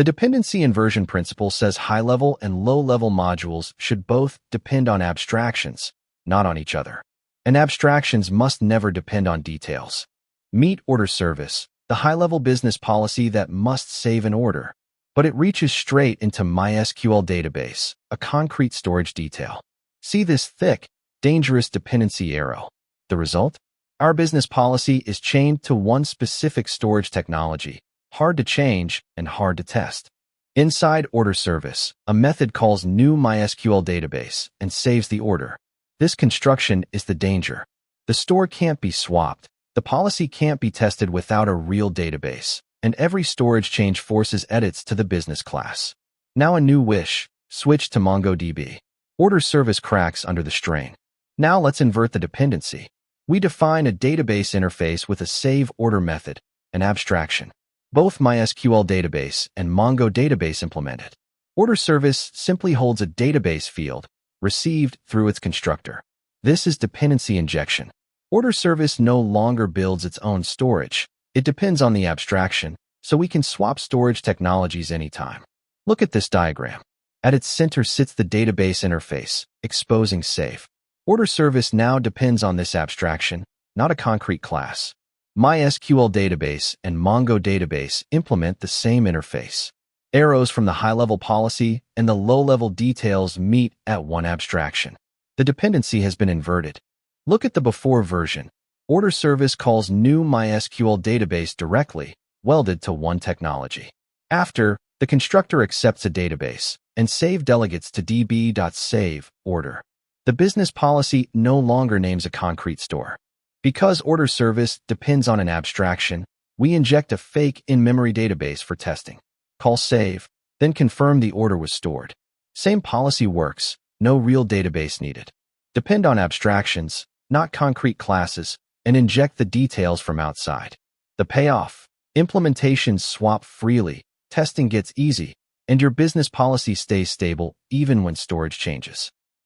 The dependency inversion principle says high-level and low-level modules should both depend on abstractions, not on each other. And abstractions must never depend on details. Meet OrderService, the high-level business policy that must save an order, but it reaches straight into MySQLDatabase, a concrete storage detail. See this thick, dangerous dependency arrow. The result? Our business policy is chained to one specific storage technology, hard to change and hard to test. Inside OrderService, a method calls new MySQLDatabase and saves the order. This construction is the danger. The store can't be swapped. The policy can't be tested without a real database, and every storage change forces edits to the business class. Now a new wish, switch to MongoDB. OrderService cracks under the strain. Now let's invert the dependency. We define a database interface with a save order method, an abstraction. Both MySQLDatabase and MongoDB implement it. OrderService simply holds a database field, received through its constructor. This is dependency injection. OrderService no longer builds its own storage. It depends on the abstraction, so we can swap storage technologies anytime. Look at this diagram. At its center sits the database interface, exposing save. OrderService now depends on this abstraction, not a concrete class. MySQLDatabase and MongoDB implement the same interface. Arrows from the high-level policy and the low-level details meet at one abstraction. The dependency has been inverted. Look at the before version. OrderService calls new MySQLDatabase directly, welded to one technology. After, the constructor accepts a database and save delegates to db.save order. The business policy no longer names a concrete store. Because OrderService depends on an abstraction, we inject a fake in-memory database for testing. Call save, then confirm the order was stored. Same policy works, no real database needed. Depend on abstractions, not concrete classes, and inject the details from outside. The payoff: implementations swap freely, testing gets easy, and your business policy stays stable even when storage changes.